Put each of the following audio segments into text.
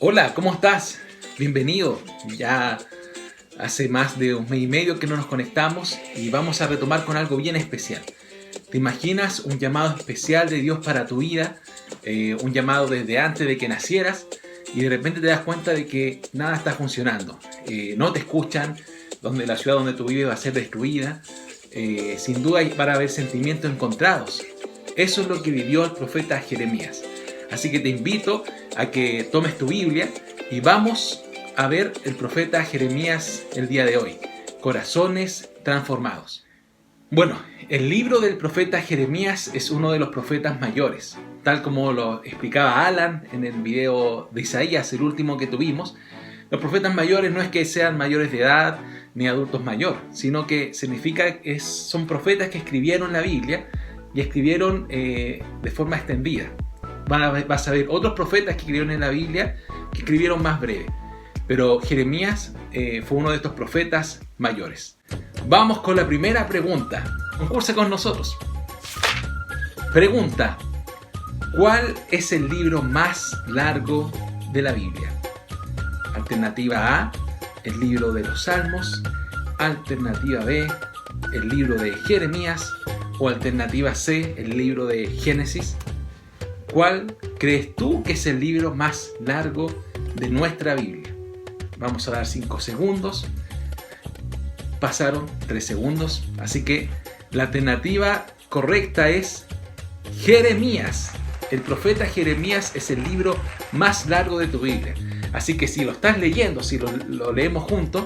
Hola, ¿cómo estás? Bienvenido. Ya hace más de un mes y medio que no nos conectamos y vamos a retomar con algo bien especial. ¿Te imaginas un llamado especial de Dios para tu vida? Un llamado desde antes de que nacieras y de repente te das cuenta de que nada está funcionando. No te escuchan, donde la ciudad donde tú vives va a ser destruida. Sin duda van a haber sentimientos encontrados. Eso es lo que vivió el profeta Jeremías. Así que te invito a que tomes tu Biblia y vamos a ver el profeta Jeremías el día de hoy. Corazones transformados. Bueno, el libro del profeta Jeremías es uno de los profetas mayores. Tal como lo explicaba Alan en el video de Isaías, el último que tuvimos, los profetas mayores no es que sean mayores de edad ni adultos mayores, sino que significa que son profetas que escribieron la Biblia y escribieron de forma extendida. Vas a ver otros profetas que escribieron en la Biblia que escribieron más breve. Pero Jeremías fue uno de estos profetas mayores. Vamos con la primera pregunta. Concursa con nosotros. Pregunta: ¿cuál es el libro más largo de la Biblia? Alternativa A, el libro de los Salmos. Alternativa B, el libro de Jeremías. O alternativa C, el libro de Génesis. ¿Cuál crees tú que es el libro más largo de nuestra Biblia? Vamos a dar 5 segundos. Pasaron 3 segundos. Así que la alternativa correcta es Jeremías. El profeta Jeremías es el libro más largo de tu Biblia. Así que si lo estás leyendo, si lo leemos juntos,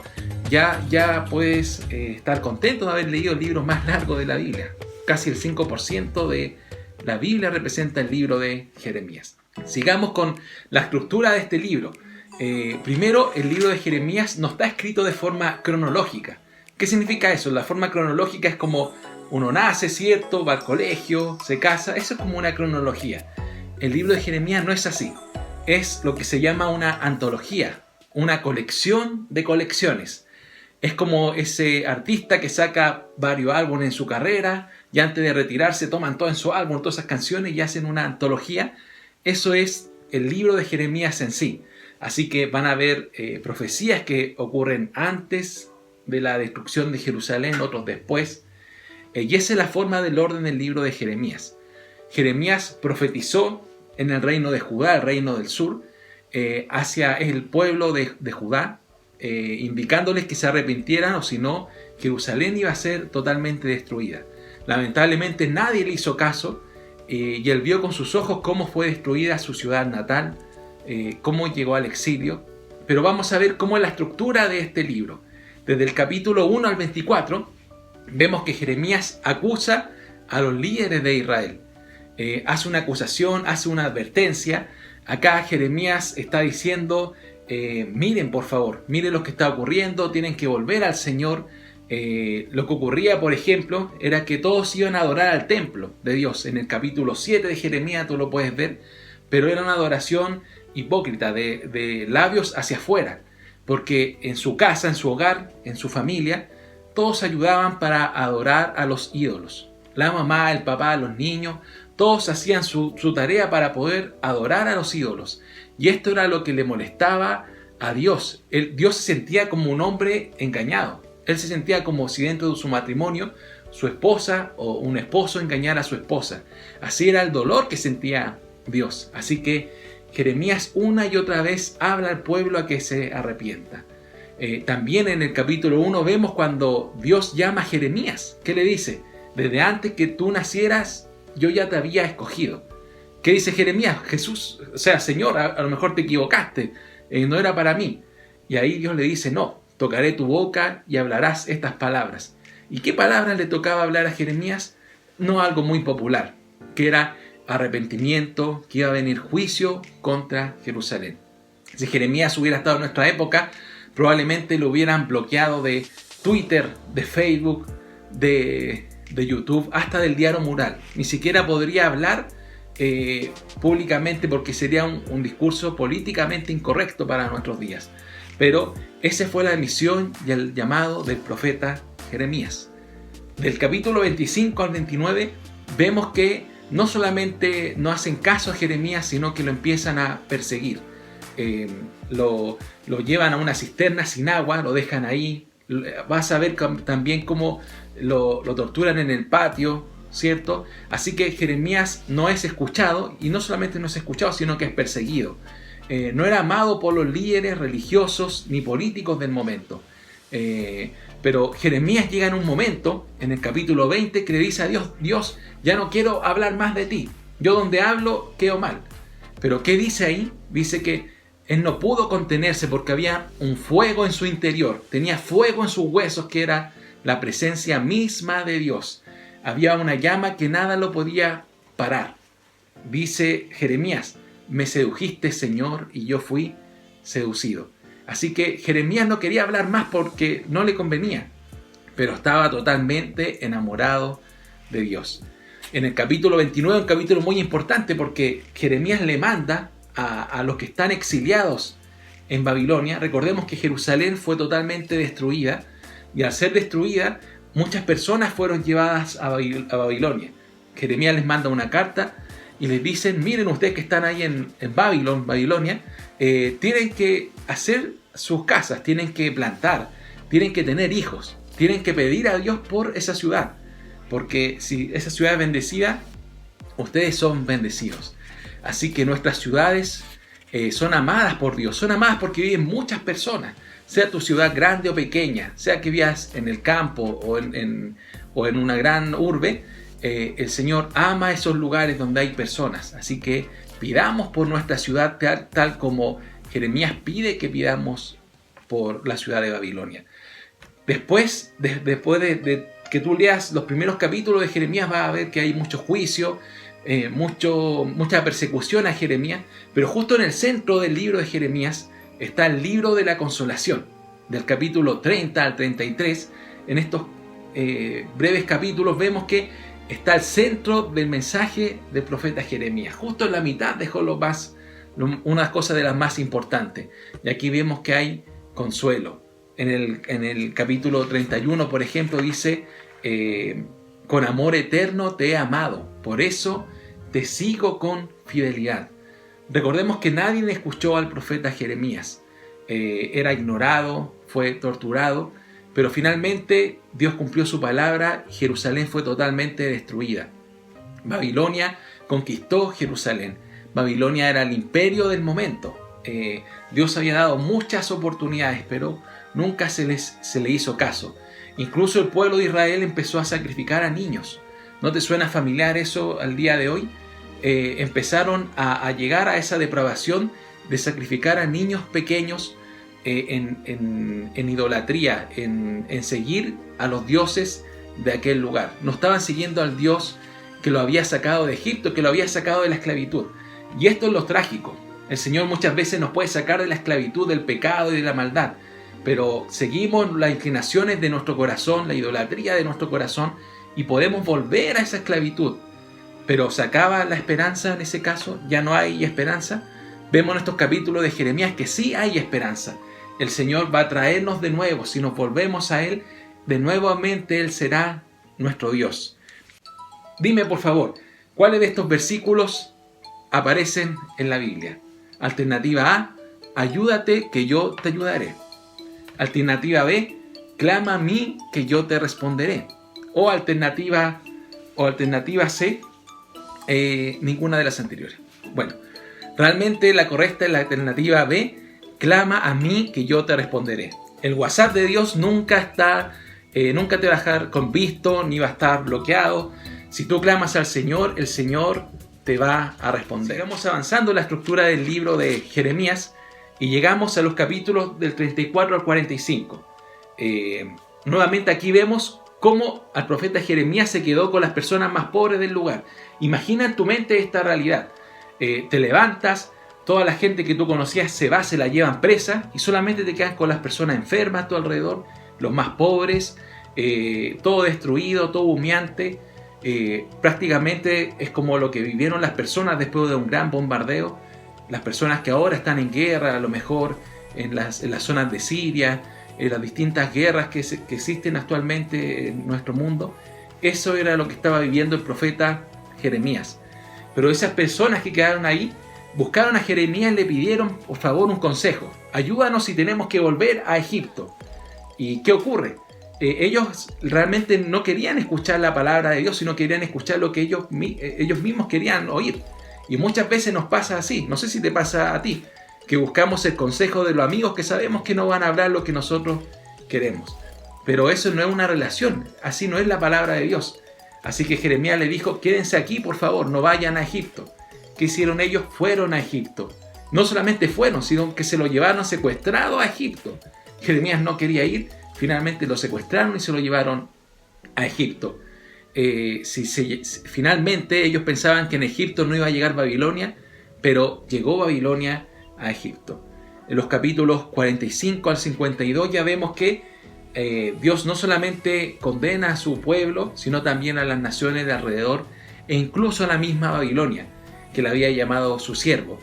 ya puedes estar contento de haber leído el libro más largo de la Biblia. Casi el 5% de la Biblia representa el libro de Jeremías. Sigamos con la estructura de este libro. Primero, el libro de Jeremías no está escrito de forma cronológica. ¿Qué significa eso? La forma cronológica es como uno nace, ¿cierto? Va al colegio, se casa. Eso es como una cronología. El libro de Jeremías no es así. Es lo que se llama una antología, una colección de colecciones. Es como ese artista que saca varios álbumes en su carrera y antes de retirarse toman todo en su álbum, todas esas canciones y hacen una antología. Eso es el libro de Jeremías en sí. Así que van a haber profecías que ocurren antes de la destrucción de Jerusalén, otros después. Y esa es la forma del orden del libro de Jeremías. Jeremías profetizó en el reino de Judá, el reino del sur, hacia el pueblo de Judá, indicándoles que se arrepintieran o si no, Jerusalén iba a ser totalmente destruida. Lamentablemente nadie le hizo caso y él vio con sus ojos cómo fue destruida su ciudad natal, cómo llegó al exilio. Pero vamos a ver cómo es la estructura de este libro. Desde el capítulo 1 al 24 vemos que Jeremías acusa a los líderes de Israel. Hace una acusación, hace una advertencia. Acá Jeremías está diciendo, miren por favor, miren lo que está ocurriendo, tienen que volver al Señor. Lo que ocurría, por ejemplo, era que todos iban a adorar al templo de Dios. En el capítulo 7 de Jeremías tú lo puedes ver, pero era una adoración hipócrita, de labios hacia afuera, porque en su casa, en su hogar, en su familia, todos ayudaban para adorar a los ídolos. La mamá, el papá, los niños, todos hacían su tarea para poder adorar a los ídolos. Y esto era lo que le molestaba a Dios. Dios se sentía como un hombre engañado. Él se sentía como si dentro de su matrimonio su esposa o un esposo engañara a su esposa. Así era el dolor que sentía Dios. Así que Jeremías una y otra vez habla al pueblo a que se arrepienta. También en el capítulo 1 vemos cuando Dios llama a Jeremías. ¿Qué le dice? Desde antes que tú nacieras, yo ya te había escogido. ¿Qué dice Jeremías? Señor, a lo mejor te equivocaste. No era para mí. Y ahí Dios le dice, no, tocaré tu boca y hablarás estas palabras. ¿Y qué palabras le tocaba hablar a Jeremías? No algo muy popular, que era arrepentimiento, que iba a venir juicio contra Jerusalén. Si Jeremías hubiera estado en nuestra época, probablemente lo hubieran bloqueado de Twitter, de Facebook, de YouTube, hasta del diario Mural. Ni siquiera podría hablar públicamente porque sería un discurso políticamente incorrecto para nuestros días. Pero esa fue la misión y el llamado del profeta Jeremías. Del capítulo 25 al 29 vemos que no solamente no hacen caso a Jeremías, sino que lo empiezan a perseguir. lo llevan a una cisterna sin agua, lo dejan ahí. Vas a ver también cómo lo torturan en el patio, ¿cierto? Así que Jeremías no es escuchado, y no solamente no es escuchado, sino que es perseguido. No era amado por los líderes religiosos ni políticos del momento. Pero Jeremías llega en un momento, en el capítulo 20, que le dice a Dios: Dios, ya no quiero hablar más de ti. Yo donde hablo quedo mal. Pero ¿qué dice ahí? Dice que él no pudo contenerse porque había un fuego en su interior. Tenía fuego en sus huesos, que era la presencia misma de Dios. Había una llama que nada lo podía parar. Dice Jeremías: me sedujiste, Señor, y yo fui seducido. Así que Jeremías no quería hablar más porque no le convenía, pero estaba totalmente enamorado de Dios. En el capítulo 29, un capítulo muy importante, porque Jeremías le manda a los que están exiliados en Babilonia. Recordemos que Jerusalén fue totalmente destruida, y al ser destruida, muchas personas fueron llevadas a Babilonia. Jeremías les manda una carta y les dicen: miren, ustedes que están ahí en Babilonia, tienen que hacer sus casas, tienen que plantar, tienen que tener hijos, tienen que pedir a Dios por esa ciudad, porque si esa ciudad es bendecida, ustedes son bendecidos. Así que nuestras ciudades son amadas por Dios, son amadas porque viven muchas personas, sea tu ciudad grande o pequeña, sea que vivas en el campo o en una gran urbe. El Señor ama esos lugares donde hay personas. Así que pidamos por nuestra ciudad tal como Jeremías pide que pidamos por la ciudad de Babilonia. Después de que tú leas los primeros capítulos de Jeremías, vas a ver que hay mucho juicio, mucha persecución a Jeremías, pero justo en el centro del libro de Jeremías está el libro de la consolación, del capítulo 30 al 33. En estos breves capítulos vemos que está el centro del mensaje del profeta Jeremías. Justo en la mitad dejó una cosa de las más importantes. Y aquí vemos que hay consuelo. En el capítulo 31, por ejemplo, dice: con amor eterno te he amado, por eso te sigo con fidelidad. Recordemos que nadie escuchó al profeta Jeremías. Era ignorado, fue torturado, pero finalmente Dios cumplió su palabra. Jerusalén fue totalmente destruida. Babilonia conquistó Jerusalén. Babilonia era el imperio del momento. Dios había dado muchas oportunidades, pero nunca se le hizo caso. Incluso el pueblo de Israel empezó a sacrificar a niños. ¿No te suena familiar eso al día de hoy? Empezaron a llegar a esa depravación de sacrificar a niños pequeños en idolatría, en seguir a los dioses de aquel lugar. No estaban siguiendo al Dios que lo había sacado de Egipto, que lo había sacado de la esclavitud. Y esto es lo trágico. El Señor muchas veces nos puede sacar de la esclavitud, del pecado y de la maldad, pero seguimos las inclinaciones de nuestro corazón, la idolatría de nuestro corazón, y podemos volver a esa esclavitud. Pero ¿se acaba la esperanza en ese caso? ¿Ya no hay esperanza? Vemos en estos capítulos de Jeremías que sí hay esperanza. El Señor va a traernos de nuevo. Si nos volvemos a Él, de nuevamente Él será nuestro Dios. Dime, por favor, ¿cuáles de estos versículos aparecen en la Biblia? Alternativa A: ayúdate que yo te ayudaré. Alternativa B: clama a mí que yo te responderé. O alternativa C: ninguna de las anteriores. Bueno, realmente la correcta es la alternativa B: clama a mí que yo te responderé. El WhatsApp de Dios nunca te va a dejar con visto, ni va a estar bloqueado. Si tú clamas al Señor, el Señor te va a responder. Sigamos avanzando en la estructura del libro de Jeremías y llegamos a los capítulos del 34 al 45. Nuevamente aquí vemos cómo al profeta Jeremías se quedó con las personas más pobres del lugar. Imagina en tu mente esta realidad. Te levantas, toda la gente que tú conocías se la llevan presa y solamente te quedan con las personas enfermas a tu alrededor, los más pobres, todo destruido, todo humeante. Prácticamente es como lo que vivieron las personas después de un gran bombardeo. Las personas que ahora están en guerra, a lo mejor en las zonas de Siria, en las distintas guerras que existen actualmente en nuestro mundo. Eso era lo que estaba viviendo el profeta Jeremías. Pero esas personas que quedaron ahí buscaron a Jeremías y le pidieron por favor un consejo. Ayúdanos si tenemos que volver a Egipto. ¿Y qué ocurre? Ellos realmente no querían escuchar la palabra de Dios, sino querían escuchar lo que ellos mismos querían oír. Y muchas veces nos pasa así, no sé si te pasa a ti, que buscamos el consejo de los amigos que sabemos que no van a hablar lo que nosotros queremos. Pero eso no es una relación, así no es la palabra de Dios. Así que Jeremías le dijo, quédense aquí por favor, no vayan a Egipto. ¿Qué hicieron ellos? Fueron a Egipto. No solamente fueron, sino que se lo llevaron secuestrado a Egipto. Jeremías no quería ir, finalmente lo secuestraron y se lo llevaron a Egipto. Finalmente ellos pensaban que en Egipto no iba a llegar Babilonia, pero llegó Babilonia a Egipto. En los capítulos 45 al 52 ya vemos que Dios no solamente condena a su pueblo, sino también a las naciones de alrededor e incluso a la misma Babilonia, que la había llamado su siervo.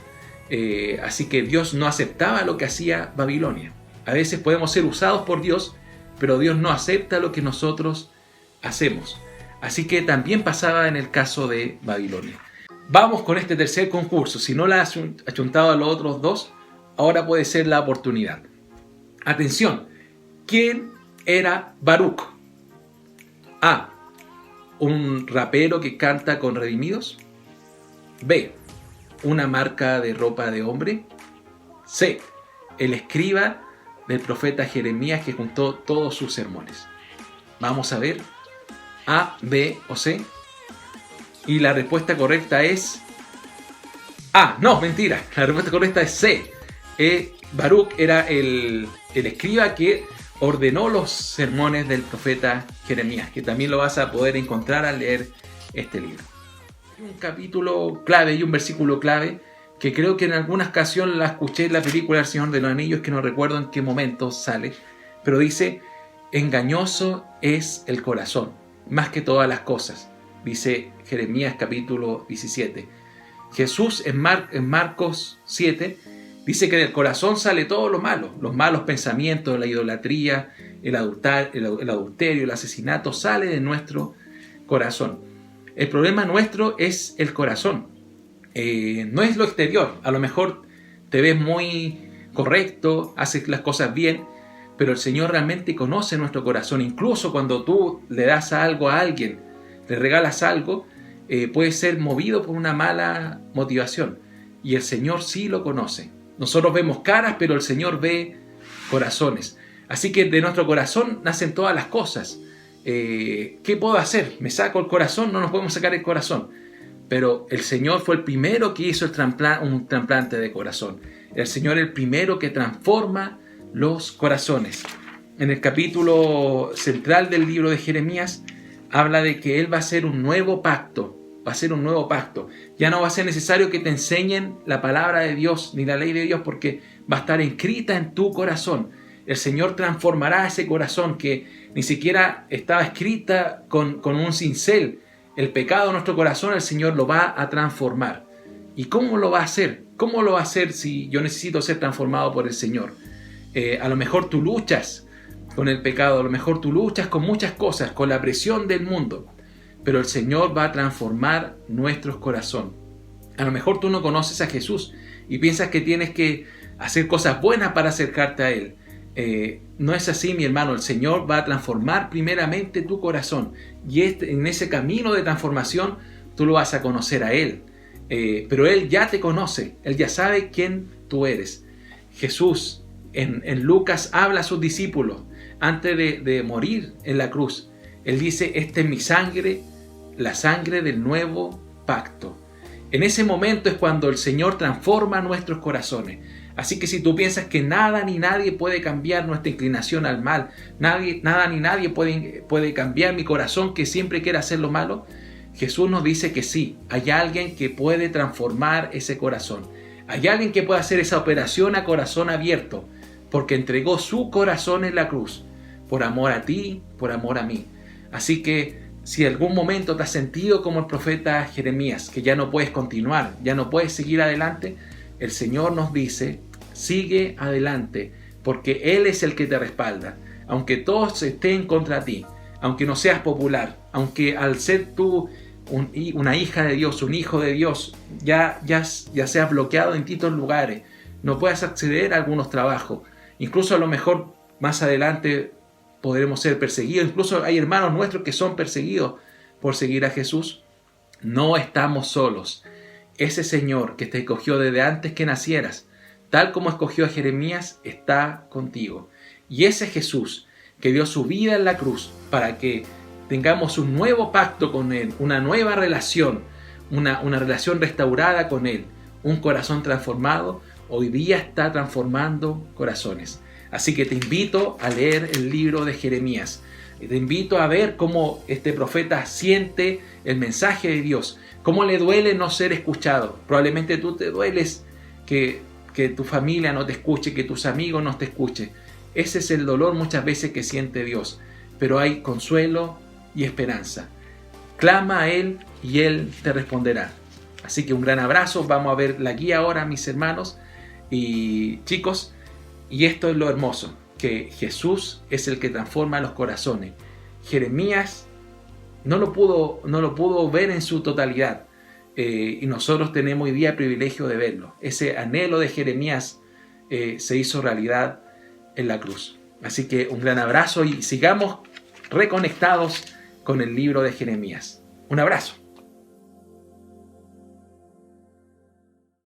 Así que Dios no aceptaba lo que hacía Babilonia. A veces podemos ser usados por Dios, pero Dios no acepta lo que nosotros hacemos. Así que también pasaba en el caso de Babilonia. Vamos con este tercer concurso. Si no la has achuntado a los otros dos, ahora puede ser la oportunidad. Atención, ¿quién era Baruch? A. Un rapero que canta con redimidos. B. Una marca de ropa de hombre. C. El escriba del profeta Jeremías que juntó todos sus sermones. Vamos a ver. A, B o C. Y la respuesta correcta es A. No, mentira. La respuesta correcta es C. Baruch era el escriba que ordenó los sermones del profeta Jeremías, que también lo vas a poder encontrar al leer este libro. Hay un capítulo clave y un versículo clave que creo que en alguna ocasión la escuché en la película El Señor de los Anillos, que no recuerdo en qué momento sale, pero dice, engañoso es el corazón, más que todas las cosas, dice Jeremías capítulo 17. Jesús en Marcos 7 dice que del corazón sale todo lo malo, los malos pensamientos, la idolatría, el adulterio, el asesinato, sale de nuestro corazón. El problema nuestro es el corazón, no es lo exterior. A lo mejor te ves muy correcto, haces las cosas bien, pero el Señor realmente conoce nuestro corazón. Incluso cuando tú le das algo a alguien, le regalas algo, puede ser movido por una mala motivación, y el Señor sí lo conoce. Nosotros vemos caras, pero el Señor ve corazones. Así que de nuestro corazón nacen todas las cosas. ¿Qué puedo hacer? ¿Me saco el corazón? No nos podemos sacar el corazón. Pero el Señor fue el primero que hizo un trasplante de corazón. El Señor es el primero que transforma los corazones. En el capítulo central del libro de Jeremías habla de que Él va a hacer un nuevo pacto. Va a ser un nuevo pacto. Ya no va a ser necesario que te enseñen la palabra de Dios ni la ley de Dios, porque va a estar escrita en tu corazón. El Señor transformará ese corazón que ni siquiera estaba escrita con un cincel. El pecado de nuestro corazón, el Señor lo va a transformar. ¿Y cómo lo va a hacer? ¿Cómo lo va a hacer si yo necesito ser transformado por el Señor? A lo mejor tú luchas con el pecado, a lo mejor tú luchas con muchas cosas, con la presión del mundo. Pero el Señor va a transformar nuestros corazones. A lo mejor tú no conoces a Jesús y piensas que tienes que hacer cosas buenas para acercarte a Él. No es así, mi hermano. El Señor va a transformar primeramente tu corazón. Y en ese camino de transformación tú lo vas a conocer a Él. Pero Él ya te conoce. Él ya sabe quién tú eres. Jesús en Lucas habla a sus discípulos antes de morir en la cruz. Él dice, esta es mi sangre, la sangre del nuevo pacto. En ese momento es cuando el Señor transforma nuestros corazones. Así que si tú piensas que nada ni nadie puede cambiar nuestra inclinación al mal, nada ni nadie puede cambiar mi corazón que siempre quiere hacer lo malo, Jesús nos dice que sí, hay alguien que puede transformar ese corazón. Hay alguien que puede hacer esa operación a corazón abierto, porque entregó su corazón en la cruz, por amor a ti, por amor a mí. Así que si en algún momento te has sentido como el profeta Jeremías, que ya no puedes continuar, ya no puedes seguir adelante, el Señor nos dice, sigue adelante, porque Él es el que te respalda. Aunque todos estén contra ti, aunque no seas popular, aunque al ser tú una hija de Dios, un hijo de Dios, ya seas bloqueado en distintos lugares, no puedas acceder a algunos trabajos, incluso a lo mejor más adelante podremos ser perseguidos, incluso hay hermanos nuestros que son perseguidos por seguir a Jesús. No estamos solos. Ese Señor que te escogió desde antes que nacieras, tal como escogió a Jeremías, está contigo. Y ese Jesús que dio su vida en la cruz para que tengamos un nuevo pacto con Él, una nueva relación, una relación restaurada con Él, un corazón transformado, hoy día está transformando corazones. Así que te invito a leer el libro de Jeremías. Te invito a ver cómo este profeta siente el mensaje de Dios, cómo le duele no ser escuchado. Probablemente tú te dueles que tu familia no te escuche, que tus amigos no te escuchen. Ese es el dolor muchas veces que siente Dios, pero hay consuelo y esperanza. Clama a Él y Él te responderá. Así que un gran abrazo. Vamos a ver la guía ahora, mis hermanos y chicos. Y esto es lo hermoso, que Jesús es el que transforma los corazones. Jeremías no lo pudo ver en su totalidad. Y nosotros tenemos hoy día el privilegio de verlo. Ese anhelo de Jeremías se hizo realidad en la cruz. Así que un gran abrazo y sigamos reconectados con el libro de Jeremías. Un abrazo.